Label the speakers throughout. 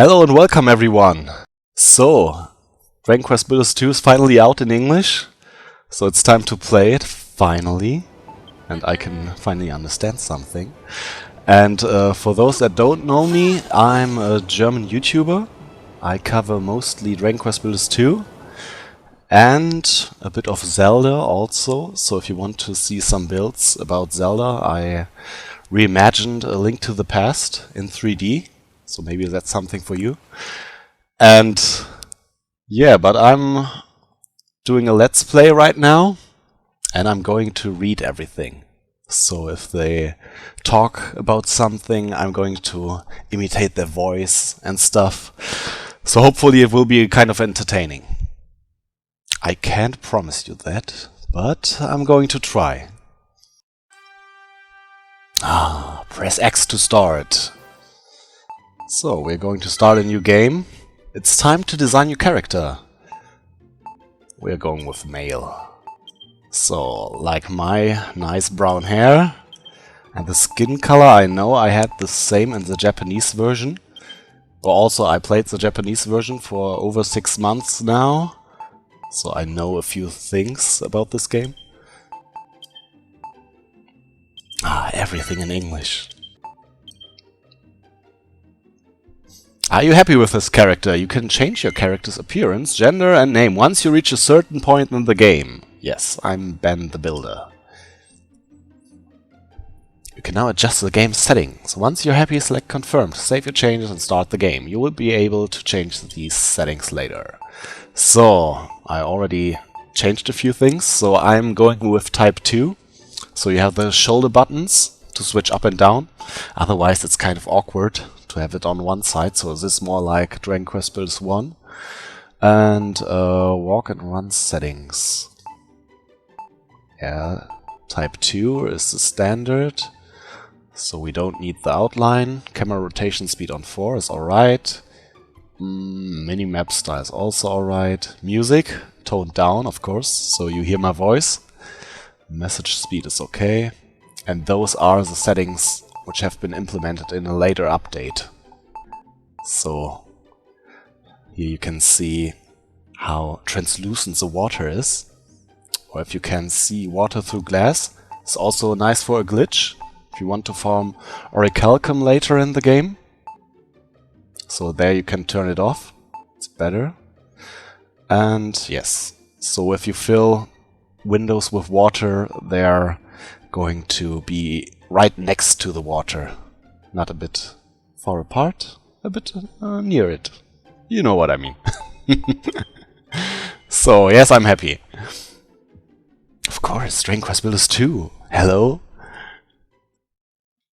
Speaker 1: Hello and welcome everyone! So, Dragon Quest Builders 2 is finally out in English, so it's time to play it, finally. And I can finally understand something. And for those that don't know me, I'm a German YouTuber. I cover mostly Dragon Quest Builders 2 and a bit of Zelda also, so if you want to see some builds about Zelda, I reimagined A Link to the Past in 3D. So maybe that's something for you. And yeah, but I'm doing a let's play right now and I'm going to read everything. So if they talk about something, I'm going to imitate their voice and stuff. So hopefully it will be kind of entertaining. I can't promise you that, but I'm going to try. Press X to start. So, we're going to start a new game. It's time to design your character. We're going with male. So, like my nice brown hair. And the skin color, I know I had the same in the Japanese version. Or also, I played the Japanese version for over 6 months now. So I know a few things about this game. Everything in English. Are you happy with this character? You can change your character's appearance, gender and name once you reach a certain point in the game. Yes, I'm Ben the Builder. You can now adjust the game's settings. Once you're happy, select Confirm to save your changes and start the game. You will be able to change these settings later. So, I already changed a few things, so I'm going with Type 2. So you have the shoulder buttons to switch up and down. Otherwise it's kind of awkward to have it on one side, so this is more like Dragon Quest Builders 1. And walk and run settings. Yeah, Type 2 is the standard, so we don't need the outline. Camera rotation speed on 4 is alright. Minimap style is also alright. Music, toned down of course, so you hear my voice. Message speed is okay. And those are the settings which have been implemented in a later update. So here you can see how translucent the water is. Or if you can see water through glass. It's also nice for a glitch if you want to farm orichalcum later in the game. So there you can turn it off. It's better. And yes, so if you fill windows with water, they're going to be right next to the water. Not a bit far apart, a bit near it. You know what I mean. So, yes, I'm happy. Of course, Dragon Quest Builders 2. Hello?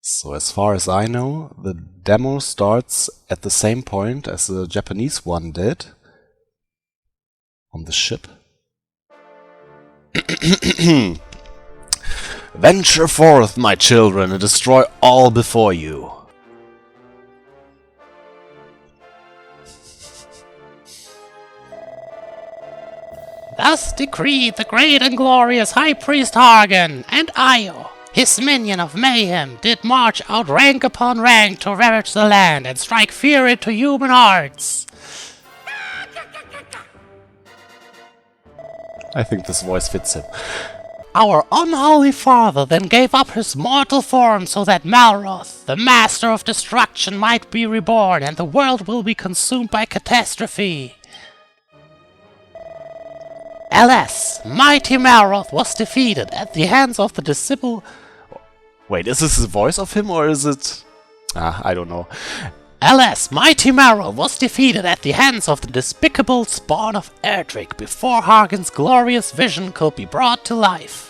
Speaker 1: So, as far as I know, the demo starts at the same point as the Japanese one did. On the ship. Venture forth, my children, and destroy all before you.
Speaker 2: Thus decreed the great and glorious High Priest Hargan, and Io, his minion of mayhem, did march out rank upon rank to ravage the land and strike fear into human hearts.
Speaker 1: I think this voice fits him.
Speaker 2: Our unholy father then gave up his mortal form so that Malroth, the master of destruction, might be reborn and the world will be consumed by catastrophe. Alas, mighty Malroth was defeated at the hands of the disciple...
Speaker 1: Wait, is this the voice of him or is it... I don't know.
Speaker 2: Alas, mighty Malroth was defeated at the hands of the despicable spawn of Erdrick before Hargan's glorious vision could be brought to life.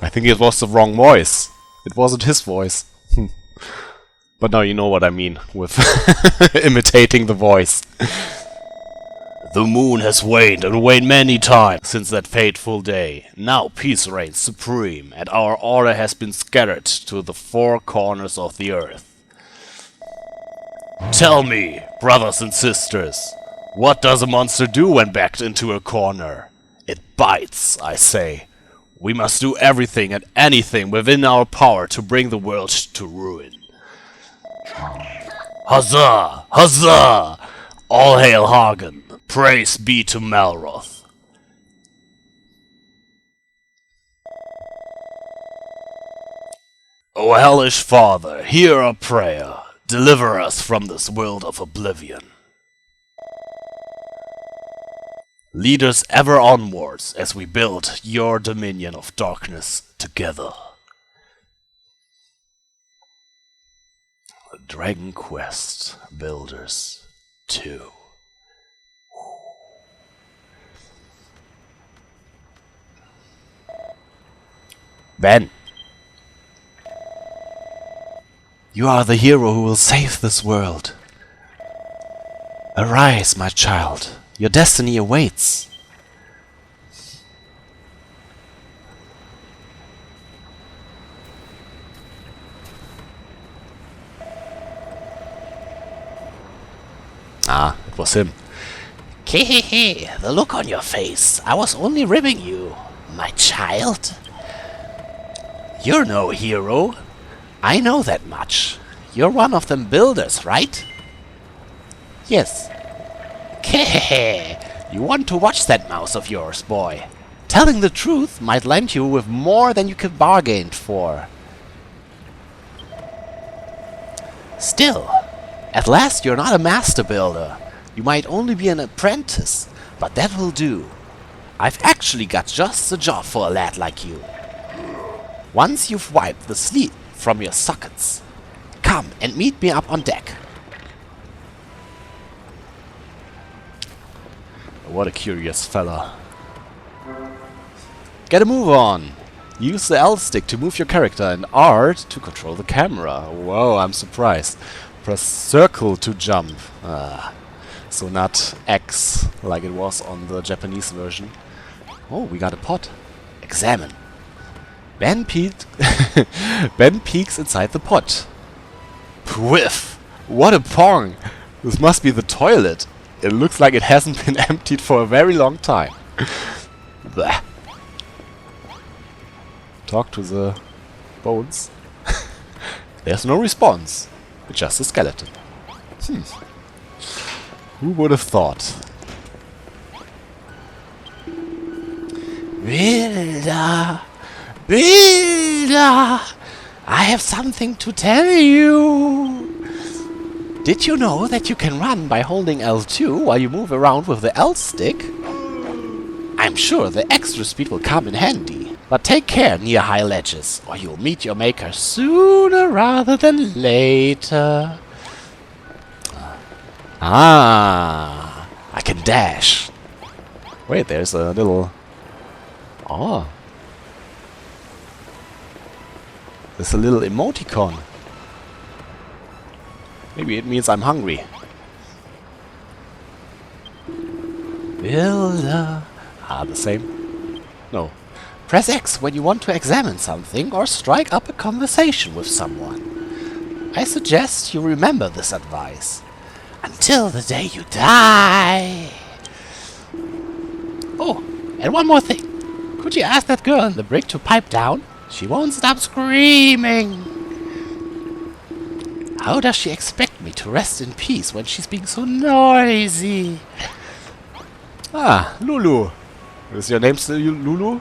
Speaker 1: I think it was the wrong voice. It wasn't his voice. But now you know what I mean with imitating the voice. The moon has waned and waned many times since that fateful day. Now peace reigns supreme, and our order has been scattered to the 4 corners of the earth. Tell me, brothers and sisters, what does a monster do when backed into a corner? It bites, I say. We must do everything and anything within our power to bring the world to ruin. Huzzah! Huzzah! All hail Hagen! Praise be to Malroth! O hellish father, hear our prayer. Deliver us from this world of oblivion. Lead us ever onwards as we build your dominion of darkness together. Dragon Quest Builders 2. Ben, you are the hero who will save this world. Arise, my child. Your destiny awaits. Ah, it was him.
Speaker 2: Hehehe, the look on your face. I was only ribbing you, my child. You're no hero. I know that much. You're one of them builders, right? Yes. Hehehe, you want to watch that mouse of yours, boy. Telling the truth might land you with more than you could bargain for. Still, at last you're not a master builder. You might only be an apprentice, but that will do. I've actually got just the job for a lad like you. Once you've wiped the sleep from your sockets, come and meet me up on deck.
Speaker 1: What a curious fella. Get a move on! Use the L stick to move your character and R to control the camera. Whoa, I'm surprised. Press circle to jump. So not X, like it was on the Japanese version. Oh, we got a pot. Examine. Ben peeked Ben peeks inside the pot. Whiff! What a pong! This must be the toilet. It looks like it hasn't been emptied for a very long time. Blech. Talk to the bones. There's no response. It's just a skeleton. Who would have thought?
Speaker 2: Builder! Builder! I have something to tell you! Did you know that you can run by holding L2 while you move around with the L stick? I'm sure the extra speed will come in handy. But take care near high ledges, or you'll meet your maker sooner rather than later.
Speaker 1: Ah, I can dash. Wait, there's a little... Oh. There's a little emoticon. Maybe it means I'm hungry.
Speaker 2: Builder.
Speaker 1: Ah, the same? No.
Speaker 2: Press X when you want to examine something or strike up a conversation with someone. I suggest you remember this advice. Until the day you die. Oh, and one more thing. Could you ask that girl in the brig to pipe down? She won't stop screaming. How does she expect me to rest in peace when she's being so noisy?
Speaker 1: Ah, Lulu. Is your name still Lulu?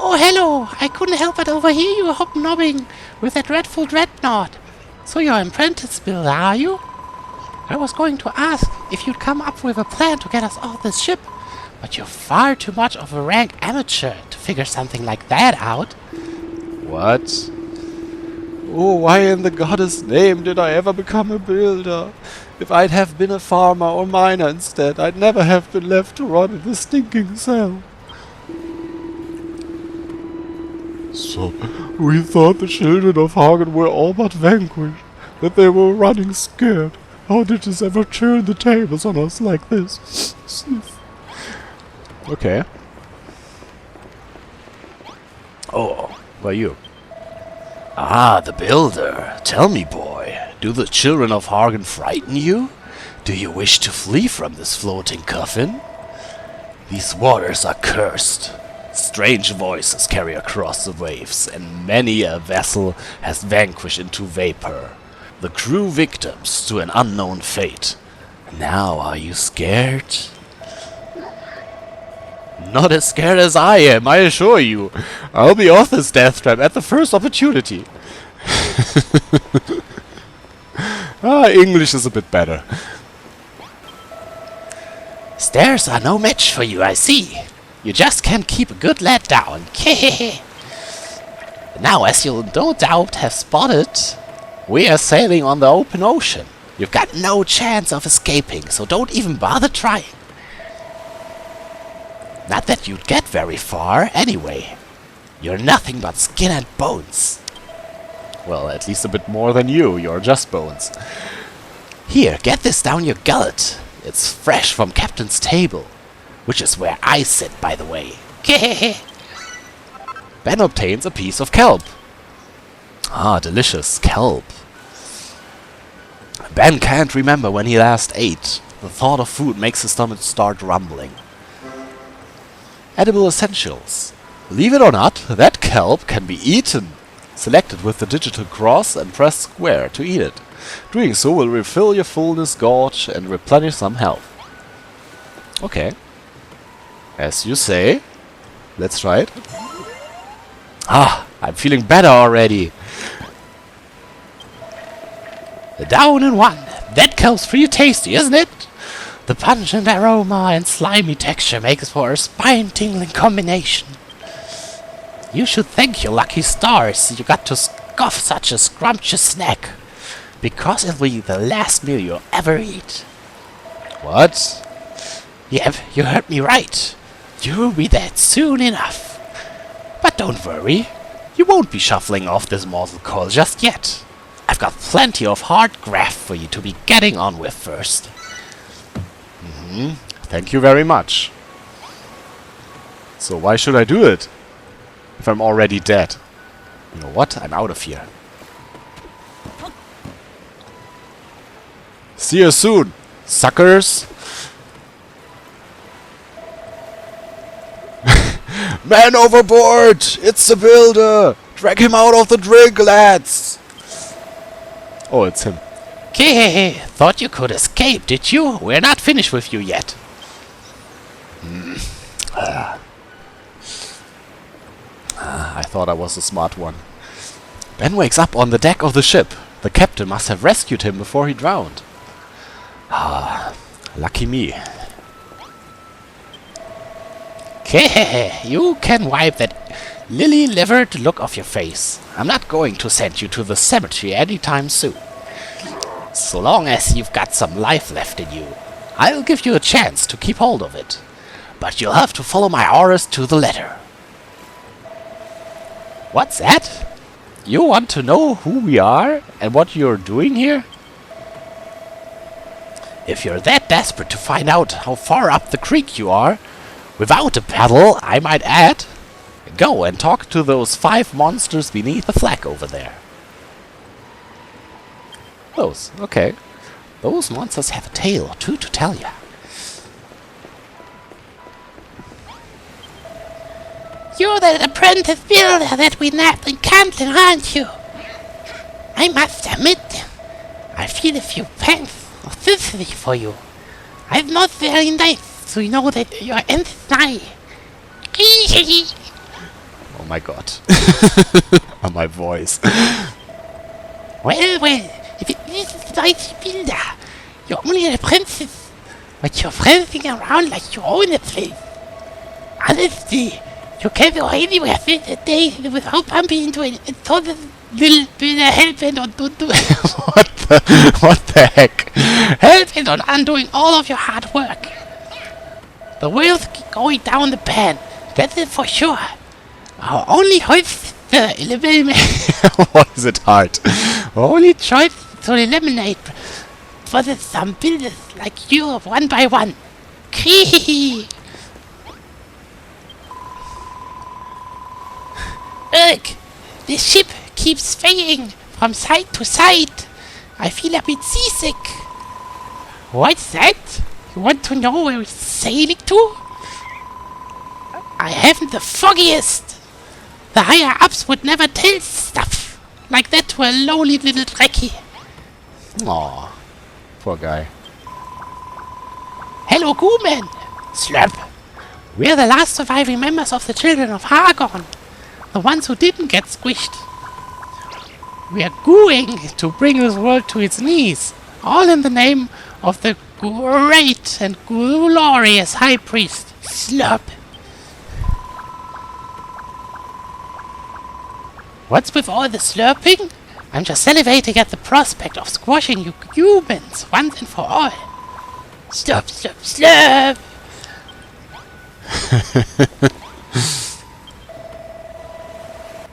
Speaker 2: Oh, hello. I couldn't help but overhear you hobnobbing with that dreadful dreadnought. So you're an apprentice builder, are you? I was going to ask if you'd come up with a plan to get us off this ship, but you're far too much of a rank amateur to figure something like that out.
Speaker 1: What? Oh, why in the goddess name did I ever become a builder? If I'd have been a farmer or miner instead, I'd never have been left to rot in the stinking cell. So, we thought the children of Hagen were all but vanquished, that they were running scared. How did this ever turn the tables on us like this? Sniff. Okay. Oh, who are you? Ah, the builder. Tell me, boy, do the children of Hagen frighten you? Do you wish to flee from this floating coffin? These waters are cursed. Strange voices carry across the waves, and many a vessel has vanquished into vapor. The crew victims to an unknown fate. Now, are you scared? Not as scared as I am, I assure you. I'll be off this death trap at the first opportunity. English is a bit better.
Speaker 2: Stairs are no match for you, I see. You just can't keep a good lad down. Now, as you'll no doubt have spotted, we are sailing on the open ocean. You've got no chance of escaping, so don't even bother trying. Not that you'd get very far, anyway. You're nothing but skin and bones.
Speaker 1: Well, at least a bit more than you. You're just bones.
Speaker 2: Here, get this down your gullet. It's fresh from Captain's table, which is where I sit, by the way.
Speaker 1: Ben obtains a piece of kelp. Ah, delicious kelp. Ben can't remember when he last ate. The thought of food makes his stomach start rumbling. Edible essentials. Believe it or not, that kelp can be eaten. Select it with the digital cross and press square to eat it. Doing so will refill your fullness gauge and replenish some health. Okay. As you say. Let's try it. Ah, I'm feeling better already.
Speaker 2: Down in one. That kelp's pretty tasty, isn't it? The pungent aroma and slimy texture makes for a spine-tingling combination. You should thank your lucky stars you got to scoff such a scrumptious snack, because it'll be the last meal you'll ever eat.
Speaker 1: What?
Speaker 2: Yep, you heard me right. You'll be dead soon enough. But don't worry, you won't be shuffling off this mortal coil just yet. I've got plenty of hard graft for you to be getting on with first.
Speaker 1: Thank you very much. So why should I do it? If I'm already dead. You know what? I'm out of here. See you soon, suckers! Man overboard! It's the builder! Drag him out of the drink, lads! Oh, it's him.
Speaker 2: Okay, thought you could escape, did you? We're not finished with you yet.
Speaker 1: I thought I was a smart one. Ben wakes up on the deck of the ship. The captain must have rescued him before he drowned. Ah, lucky me.
Speaker 2: Okay, you can wipe that lily-livered look off your face. I'm not going to send you to the cemetery anytime soon. So long as you've got some life left in you, I'll give you a chance to keep hold of it. But you'll have to follow my orders to the letter. What's that? You want to know who we are and what you're doing here? If you're that desperate to find out how far up the creek you are, without a paddle, I might add, go and talk to those 5 monsters beneath the flag over there.
Speaker 1: Those, okay.
Speaker 2: Those monsters have a tale or two to tell you. You're the apprentice builder that we nabbed in Canton, aren't you? I must admit, I feel a few pangs of sympathy for you. I'm not very nice to know that you're in this night.
Speaker 1: Oh my god. Oh, my voice.
Speaker 2: Well, if it is the nice builder, you're only an apprentice, but you're prancing around like you own the place. Honestly, you can't go anywhere this day without bumping into an insolent little builder hell-bent on
Speaker 1: What the heck?
Speaker 2: hell-bent on undoing all of your hard work. The world's going down the pan, that's it for sure. Our only hope to eliminate
Speaker 1: Why is it hard?
Speaker 2: our only choice to eliminate for the some builders like you one by one. Ugh! The ship keeps swaying from side to side. I feel a bit seasick. What's that? You want to know where it's sailing to? I haven't the foggiest. The higher-ups would never tell stuff like that to a lowly little trekkie.
Speaker 1: Aw, poor guy.
Speaker 2: Hello, Gooman! Slurp! We're the last surviving members of the Children of Hargon. The ones who didn't get squished. We are gooing to bring this world to its knees. All in the name of the great and glorious High Priest. Slurp! What's with all the slurping? I'm just salivating at the prospect of squashing you humans once and for all. Slurp, slurp, slurp!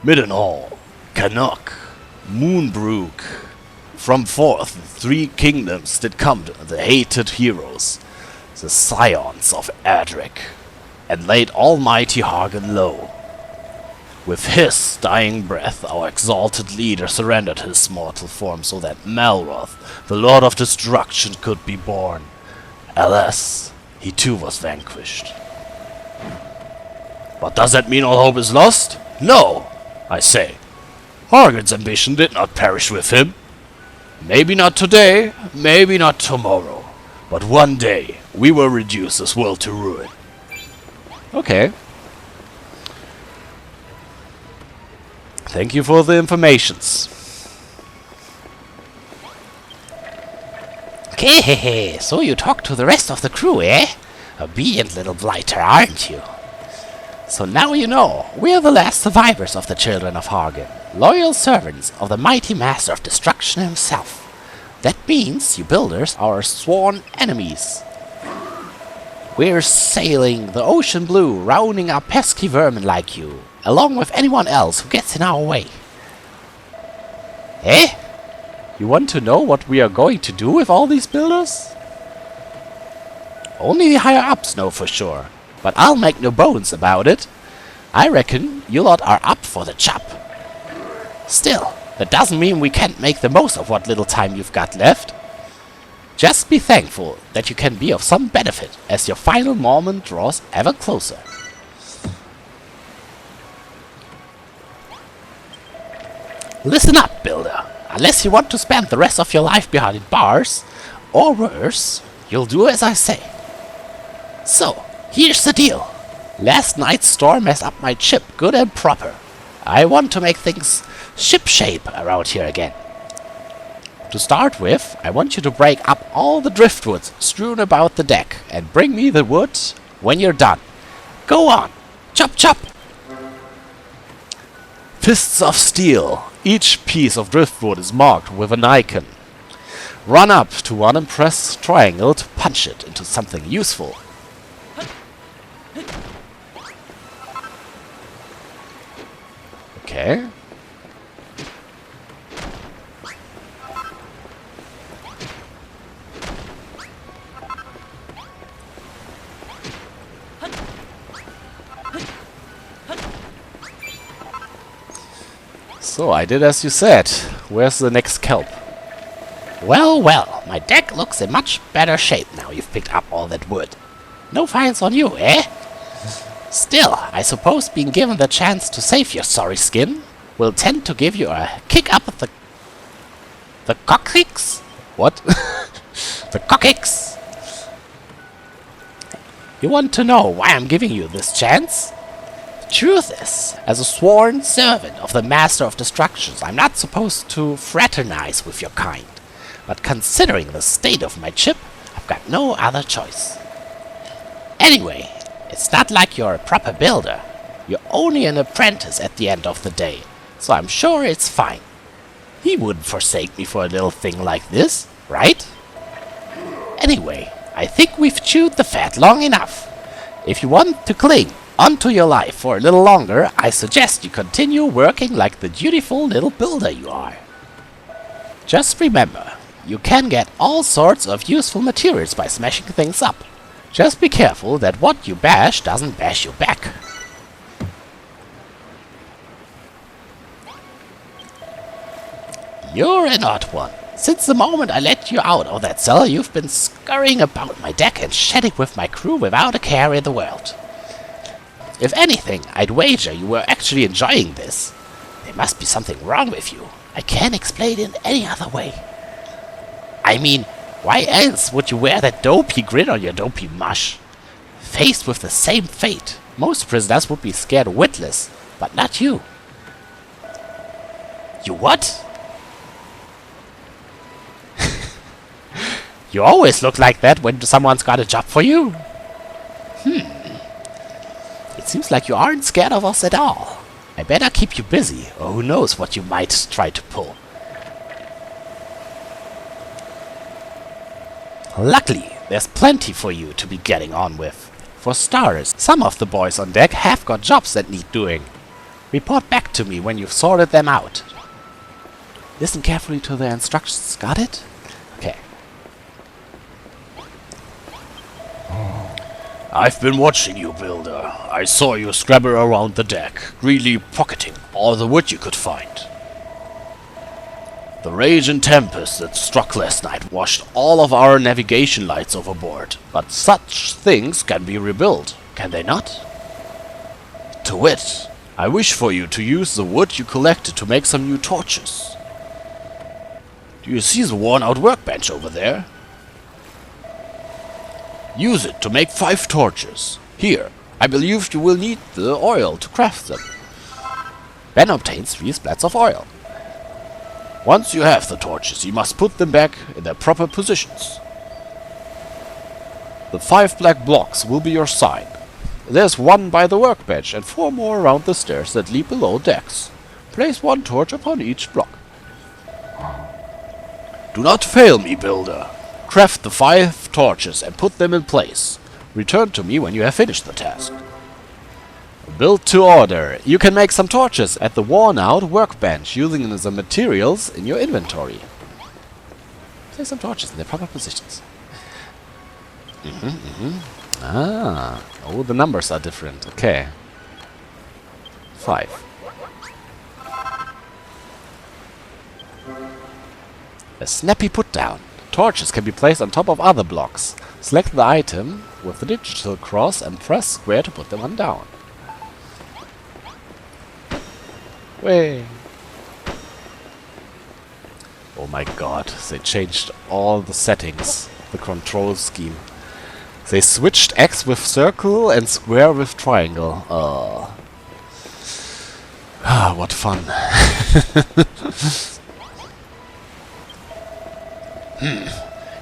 Speaker 1: Middenhall, Canuck, Moonbrook. From forth the 3 kingdoms did come the hated heroes, the scions of Adric, and laid almighty Hagen low. With his dying breath our exalted leader surrendered his mortal form so that Malroth, the Lord of Destruction, could be born. Alas, he too was vanquished. But does that mean all hope is lost? No, I say. Hagen's ambition did not perish with him. Maybe not today, maybe not tomorrow, but one day we will reduce this world to ruin. Okay. Thank you for the informations.
Speaker 2: Okay, so you talk to the rest of the crew, eh? Obedient little blighter, aren't you? So now you know, we're the last survivors of the Children of Hagen, loyal servants of the mighty Master of Destruction himself. That means you builders are our sworn enemies. We're sailing the ocean blue, rounding up pesky vermin like you, along with anyone else who gets in our way. Eh?
Speaker 1: You want to know what we are going to do with all these builders?
Speaker 2: Only the higher-ups know for sure, but I'll make no bones about it. I reckon you lot are up for the chop. Still, that doesn't mean we can't make the most of what little time you've got left. Just be thankful that you can be of some benefit as your final moment draws ever closer. Listen up, builder. Unless you want to spend the rest of your life behind bars, or worse, you'll do as I say. So, here's the deal. Last night's storm messed up my chip good and proper. I want to make things ship-shape around here again. To start with, I want you to break up all the driftwood strewn about the deck and bring me the wood when you're done. Go on, chop chop!
Speaker 1: Fists of steel. Each piece of driftwood is marked with an icon. Run up to one and press triangle to punch it into something useful. Okay. So, I did as you said. Where's the next kelp?
Speaker 2: Well, well, my deck looks in much better shape now you've picked up all that wood. No fines on you, eh? Still, I suppose being given the chance to save your sorry skin will tend to give you a kick up the coccyx?
Speaker 1: What?
Speaker 2: The coccyx! You want to know why I'm giving you this chance? The truth is, as a sworn servant of the Master of Destructions, I'm not supposed to fraternize with your kind. But considering the state of my chip, I've got no other choice. Anyway, it's not like you're a proper builder. You're only an apprentice at the end of the day, so I'm sure it's fine. He wouldn't forsake me for a little thing like this, right? Anyway, I think we've chewed the fat long enough. If you want to cling onto your life for a little longer, I suggest you continue working like the dutiful little builder you are. Just remember, you can get all sorts of useful materials by smashing things up. Just be careful that what you bash doesn't bash you back. You're an odd one. Since the moment I let you out of that cell, you've been scurrying about my deck and shedding with my crew without a care in the world. If anything, I'd wager you were actually enjoying this. There must be something wrong with you. I can't explain it in any other way. I mean, why else would you wear that dopey grin on your dopey mush? Faced with the same fate, most prisoners would be scared witless, but not you. You what? You always look like that when someone's got a job for you. It seems like you aren't scared of us at all. I better keep you busy, or who knows what you might try to pull. Luckily, there's plenty for you to be getting on with. For starters, some of the boys on deck have got jobs that need doing. Report back to me when you've sorted them out. Listen carefully to the instructions, got it? Okay.
Speaker 3: I've been watching you, Builder. I saw you scrabble around the deck, greedily pocketing all the wood you could find. The rage and tempest that struck last night washed all of our navigation lights overboard, but such things can be rebuilt, can they not? To wit, I wish for you to use the wood you collected to make some new torches. Do you see the worn-out workbench over there? Use it to make 5 torches. Here, I believe you will need the oil to craft them.
Speaker 2: Ben obtains 3 splats of oil.
Speaker 3: Once you have the torches, you must put them back in their proper positions. The 5 black blocks will be your sign. There's 1 by the workbench and 4 more around the stairs that lead below decks. Place 1 torch upon each block. Do not fail me, Builder. Craft the 5 torches and put them in place. Return to me when you have finished the task. Build to order. You can make some torches at the worn-out workbench using the materials in your inventory. Place some torches in their proper positions. Ah, oh, the numbers are different. Okay. 5. A snappy put-down. Torches can be placed on top of other blocks. Select the item with the digital cross and press square to put them on down. Way. Oh my god, they changed all the settings, the control scheme. They switched X with circle and square with triangle. Ah, what fun.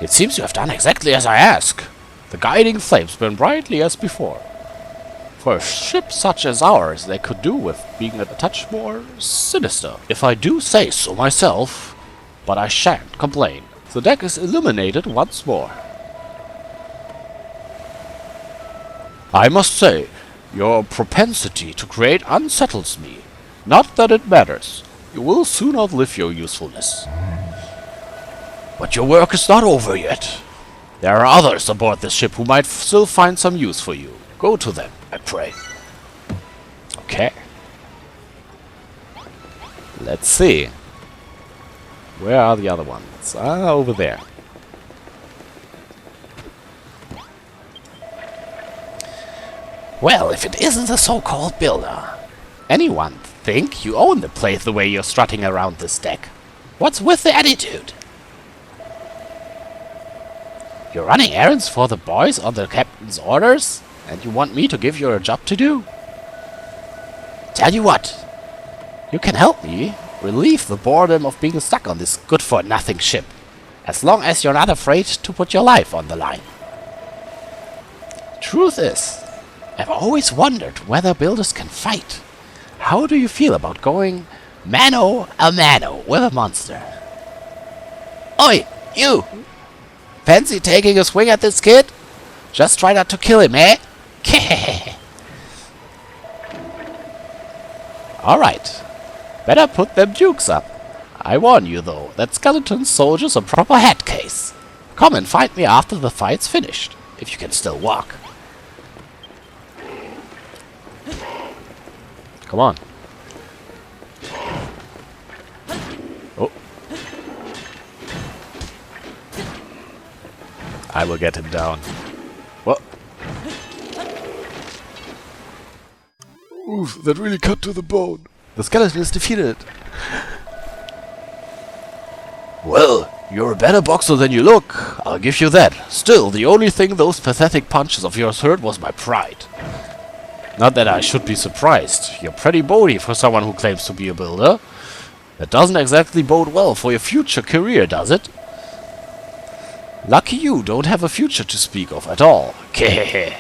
Speaker 3: It seems you have done exactly as I ask. The guiding flames burn brightly as before. For a ship such as ours, they could do with being a touch more sinister, if I do say so myself. But I shan't complain. The deck is illuminated once more. I must say, your propensity to create unsettles me. Not that it matters. You will soon outlive your usefulness. But your work is not over yet. There are others aboard this ship who might still find some use for you. Go to them, I pray. Okay. Let's see. Where are the other ones? Ah, over there. Well, if it isn't the so-called builder. Anyone think you own the place the way you're strutting around this deck? What's with the attitude? You're running errands for the boys on the captain's orders? And you want me to give you a job to do? Tell you what. You can help me relieve the boredom of being stuck on this good-for-nothing ship. As long as you're not afraid to put your life on the line. Truth is, I've always wondered whether builders can fight. How do you feel about going mano a mano with a monster? Oi, you! Fancy taking a swing at this kid? Just try not to kill him, eh? Alright. Better put them dukes up. I warn you, though, that skeleton soldier's a proper head case. Come and find me after the fight's finished, if you can still walk. Come on. Oh. I will get him down. What? Oof, that really cut to the bone. The skeleton is defeated. Well, You're a better boxer than you look, I'll give you that. Still, the only thing those pathetic punches of yours hurt was my pride. Not that I should be surprised. You're pretty bony for someone who claims to be a builder. That doesn't exactly bode well for your future career, does it? Lucky you don't have a future to speak of at all. Kehehe.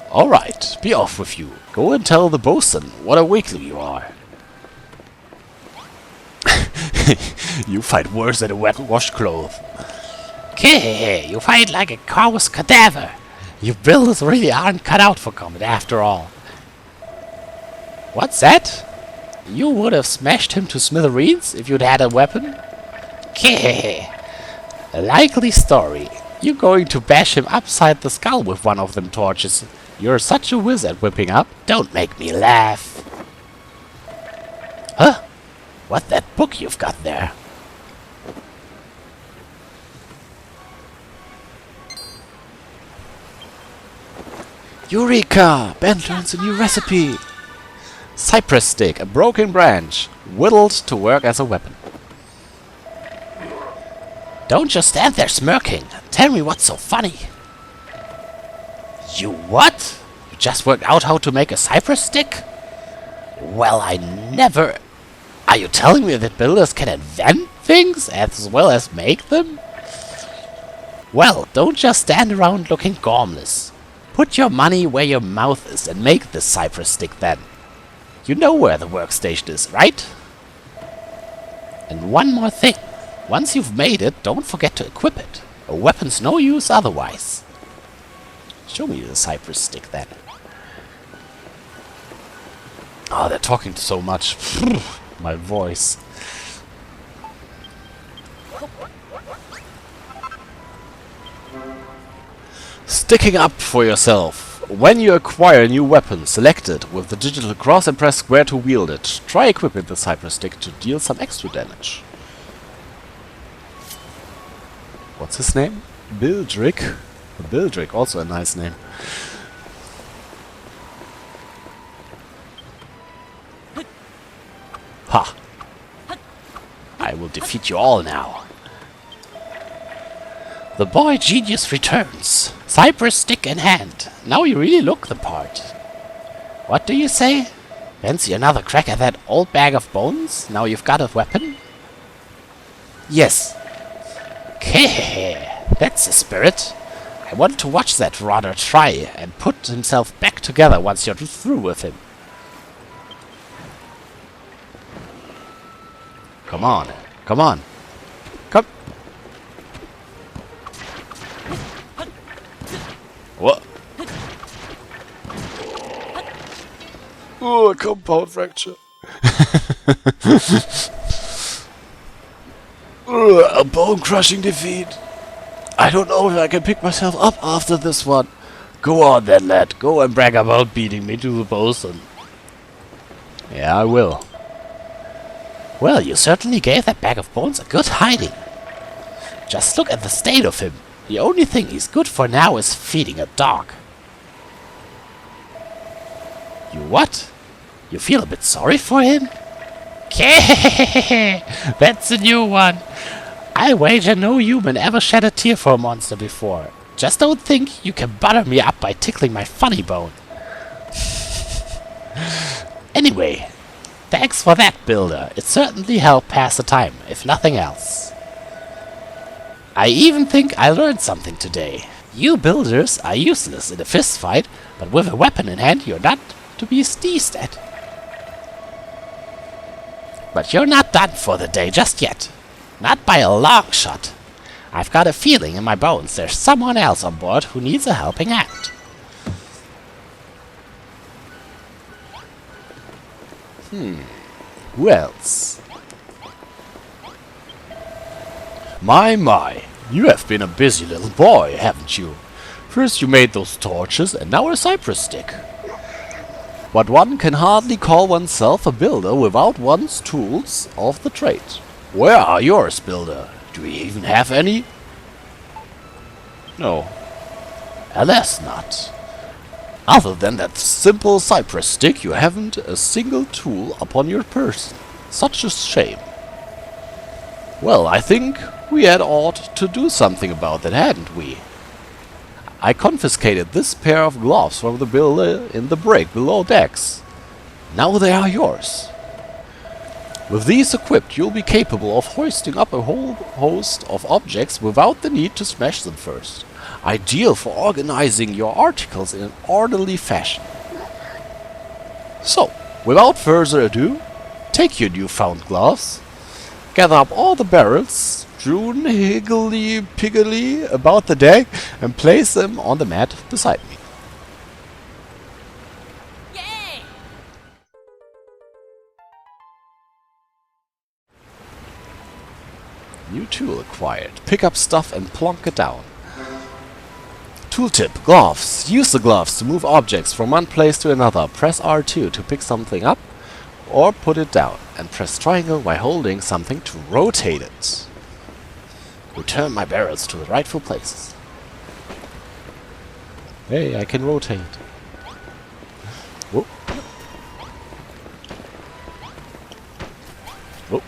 Speaker 3: Alright, be off with you. Go and tell the bosun what a weakling you are. You fight worse than a wet washcloth.
Speaker 2: Kehehe, you fight like a cow's cadaver. You builders really aren't cut out for combat after all. What's that? You would have smashed him to smithereens if you'd had a weapon? Kehehe. A likely story. You're going to bash him upside the skull with one of them torches. You're such a whiz at whipping up. Don't make me laugh. Huh? What's that book you've got there?
Speaker 1: Eureka! Ben learns a new recipe! Cypress stick, a broken branch, whittled to work as a weapon.
Speaker 2: Don't just stand there smirking. Tell me what's so funny. You what? You just worked out how to make a cypress stick? Well, I never... Are you telling me that builders can invent things as well as make them? Well, don't just stand around looking gormless. Put your money where your mouth is and make this cypress stick then. You know where the workstation is, right? And one more thing. Once you've made it, don't forget to equip it. A weapon's no use otherwise. Show me the cypress stick then.
Speaker 1: Oh, they're talking so much. My voice. Sticking up for yourself. When you acquire a new weapon, select it with the digital cross and press square to wield it. Try equipping the cypress stick to deal some extra damage. What's his name? Bildrick. Bildrick, also a nice name. Ha! I will defeat you all now.
Speaker 2: The boy genius returns. Cypress stick in hand. Now you really look the part. What do you say? Fancy another crack at that old bag of bones? Now you've got a weapon?
Speaker 1: Yes.
Speaker 2: Hehehe, that's the spirit. I want to watch that Rodder try and put himself back together once you're through with him.
Speaker 1: Come on. Come on. Come. What? Oh, a compound fracture. A bone-crushing defeat. I don't know if I can pick myself up after this one.
Speaker 2: Go on then, lad. Go and brag about beating me to the bosun.
Speaker 1: Yeah, I will.
Speaker 2: Well, you certainly gave that bag of bones a good hiding. Just look at the state of him. The only thing he's good for now is feeding a dog. You what? You feel a bit sorry for him? That's a new one. I wager no human ever shed a tear for a monster before. Just don't think you can butter me up by tickling my funny bone. Anyway, thanks for that, builder. It certainly helped pass the time, if nothing else. I even think I learned something today. You builders are useless in a fist fight, but with a weapon in hand you're not to be sneezed at. But you're not done for the day just yet. Not by a long shot. I've got a feeling in my bones there's someone else on board who needs a helping hand.
Speaker 1: Who else? My, you have been a busy little boy, haven't you? First you made those torches and now a cypress stick. But one can hardly call oneself a builder without one's tools of the trade. Where are yours, builder? Do you even have any? No. Alas not. Other than that simple cypress stick, you haven't a single tool upon your person. Such a shame.
Speaker 3: Well, I think we had ought to do something about that, hadn't we? I confiscated this pair of gloves from the builder in the brig below decks. Now they are yours. With these equipped, you'll be capable of hoisting up a whole host of objects without the need to smash them first. Ideal for organizing your articles in an orderly fashion. So, without further ado, take your newfound gloves, gather up all the barrels, strewn higgledy-piggledy about the deck, and place them on the mat beside me.
Speaker 2: Yay!
Speaker 3: New tool acquired. Pick up stuff and plonk it down. Tooltip, gloves. Use the gloves to move objects from one place to another. Press R2 to pick something up or put it down, and press triangle while holding something to rotate it. Return my barrels to the rightful places. Hey, I can rotate. Whoop. Whoop.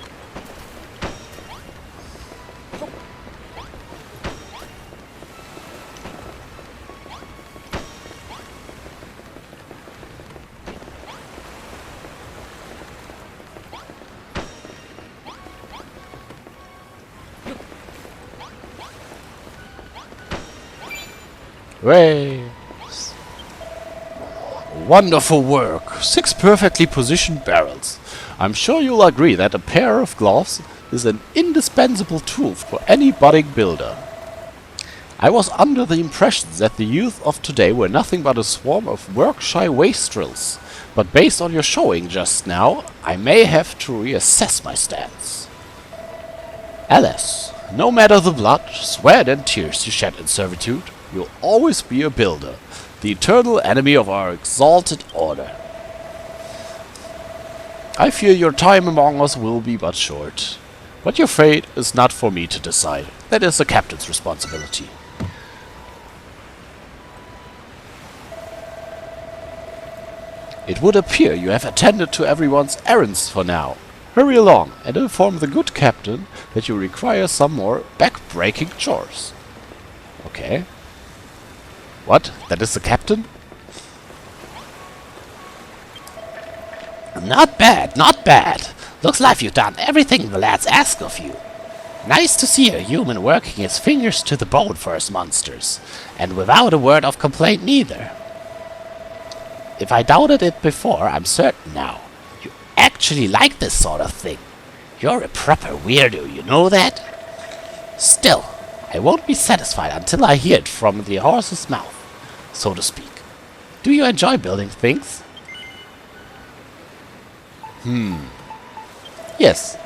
Speaker 3: Hooray! Wonderful work! 6 perfectly positioned barrels. I'm sure you'll agree that a pair of gloves is an indispensable tool for any budding builder. I was under the impression that the youth of today were nothing but a swarm of work-shy wastrels, but based on your showing just now, I may have to reassess my stance. Alas, no matter the blood, sweat and tears you shed in servitude, you'll always be a builder, the eternal enemy of our exalted order. I fear your time among us will be but short, but your fate is not for me to decide. That is the captain's responsibility. It would appear you have attended to everyone's errands for now. Hurry along and inform the good captain that you require some more back-breaking chores. Okay. What? That is the captain?
Speaker 2: Not bad, not bad. Looks like you've done everything the lads ask of you. Nice to see a human working his fingers to the bone for his monsters, and without a word of complaint neither. If I doubted it before, I'm certain now. You actually like this sort of thing. You're a proper weirdo, you know that? Still, I won't be satisfied until I hear it from the horse's mouth, so to speak. Do you enjoy building things?
Speaker 3: Yes.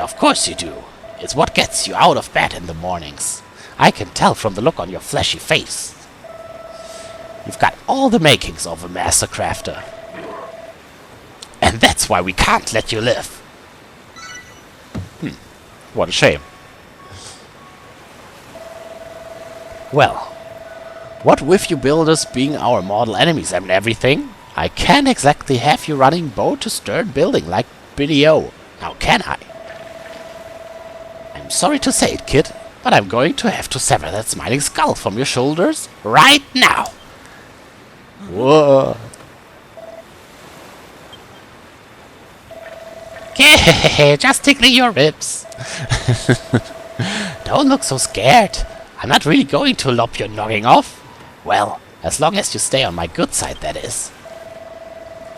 Speaker 2: Of course you do. It's what gets you out of bed in the mornings. I can tell from the look on your fleshy face. You've got all the makings of a master crafter. And that's why we can't let you live.
Speaker 3: What a shame.
Speaker 2: Well, what with you builders being our mortal enemies and everything, I can't exactly have you running bow to stern building like Billy O. Now can I? I'm sorry to say it, kid, but I'm going to have to sever that smiling skull from your shoulders right now.
Speaker 3: Whoa.
Speaker 2: Just tickling your ribs. Don't look so scared. I'm not really going to lop your noggin off. Well, as long as you stay on my good side, that is.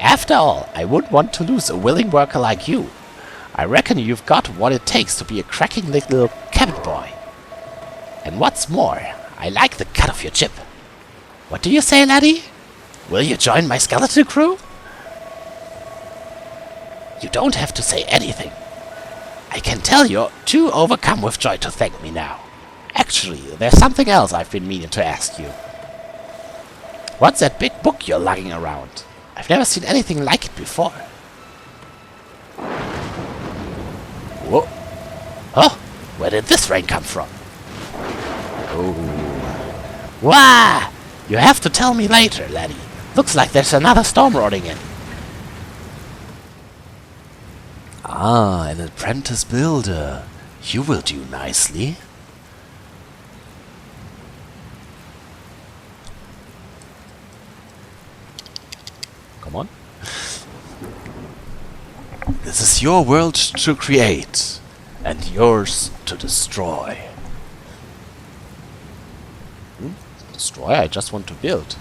Speaker 2: After all, I wouldn't want to lose a willing worker like you. I reckon you've got what it takes to be a cracking little cabin boy. And what's more, I like the cut of your jib. What do you say, laddie? Will you join my skeleton crew? You don't have to say anything. I can tell you're too overcome with joy to thank me now. Actually, there's something else I've been meaning to ask you. What's that big book you're lugging around? I've never seen anything like it before.
Speaker 3: Whoa.
Speaker 2: Oh, where did this rain come from?
Speaker 3: Oh.
Speaker 2: Wah! You have to tell me later, laddie. Looks like there's another storm rolling in.
Speaker 1: Ah, an apprentice builder. You will do nicely. Come on. This is your world to create, and yours to destroy. Destroy? I just want to build.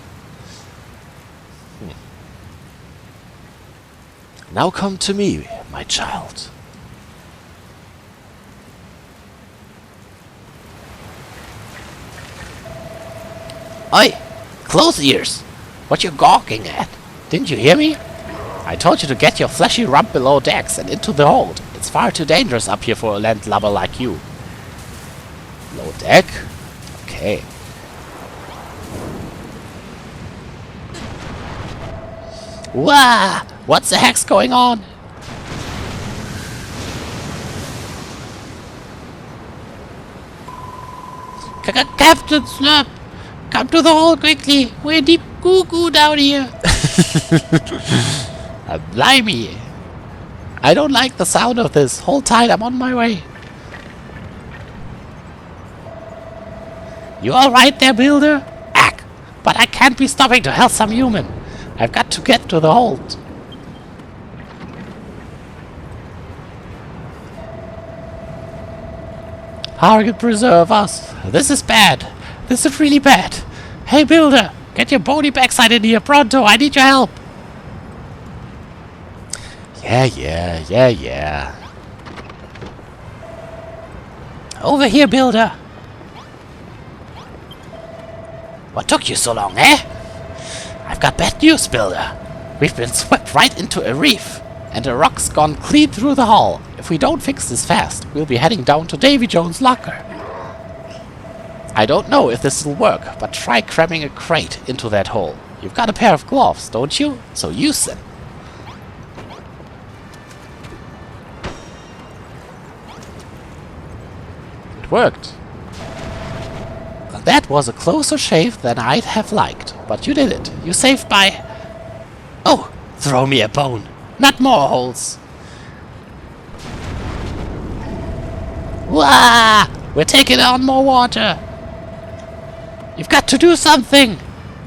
Speaker 1: Now come to me, my child.
Speaker 2: Oi! Close ears! What you gawking at? Didn't you hear me? I told you to get your fleshy rump below decks and into the hold. It's far too dangerous up here for a landlubber like you.
Speaker 1: Low deck? Okay.
Speaker 2: Wah! What's the heck's going on? Captain Slurp! Come to the hole quickly! We're deep goo-goo down here! Blimey! I don't like the sound of this. Hold tight, I'm on my way. You alright there, builder? Ack! But I can't be stopping to help some human. I've got to get to the hold. Target preserve us. This is bad. This is really bad. Hey, builder! Get your bony backside in here pronto. I need your help.
Speaker 1: Yeah.
Speaker 2: Over here, builder. What took you so long, eh? I've got bad news, builder. We've been swept right into a reef, and the rock's gone clean through the hull. If we don't fix this fast, we'll be heading down to Davy Jones' locker. I don't know if this will work, but try cramming a crate into that hole. You've got a pair of gloves, don't you? So use them.
Speaker 1: It worked.
Speaker 2: That was a closer shave than I'd have liked, but you did it. You saved by... Oh, throw me a bone. Not more holes. Wah! We're taking on more water. You've got to do something.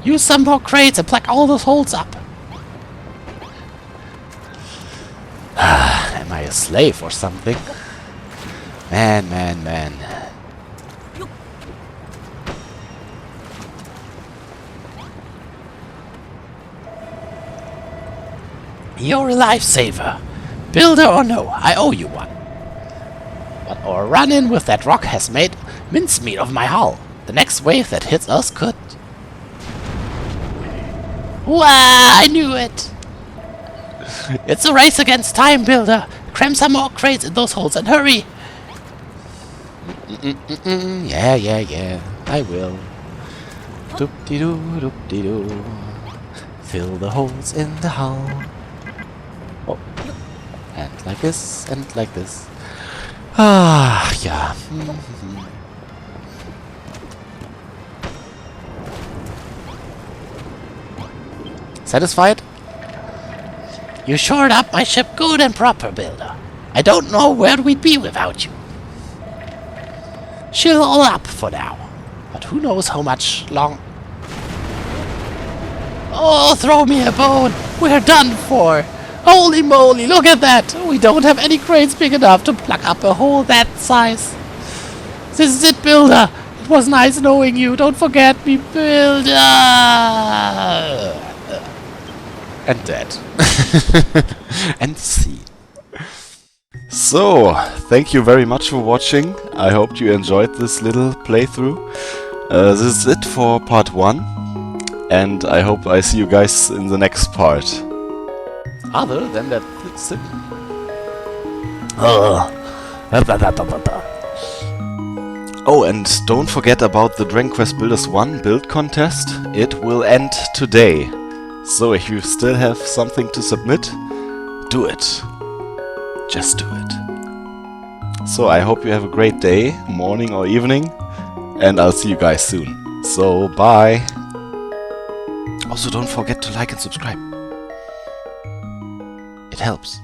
Speaker 2: Use some more crates and plug all those holes up.
Speaker 1: Am I a slave or something? Man.
Speaker 2: You're a lifesaver. Builder or no, I owe you one. But our run-in with that rock has made mincemeat of my hull. The next wave that hits us could... Wah! I knew it! It's a race against time, builder. Cram some more crates in those holes and hurry!
Speaker 1: Yeah. I will. Doop-de-doo, doop-de-doo. Fill the holes in the hull. Oh. And like this, and like this. Ah, yeah. Satisfied?
Speaker 2: You shored up my ship good and proper, builder. I don't know where we'd be without you. Chill all up for now. But who knows how much long... Oh, throw me a bone! We're done for! Holy moly, look at that! We don't have any crates big enough to plug up a hole that size. This is it, builder! It was nice knowing you. Don't forget me, builder!
Speaker 1: And dead. And see. So, thank you very much for watching. I hope you enjoyed this little playthrough. This is it for part 1. And I hope I see you guys in the next part.
Speaker 2: Other than that...
Speaker 1: Oh, and don't forget about the Dragon Quest Builders 1 build contest. It will end today. So if you still have something to submit, do it. Just do it. So I hope you have a great day, morning or evening, and I'll see you guys soon. So bye. Also don't forget to like and subscribe. It helps.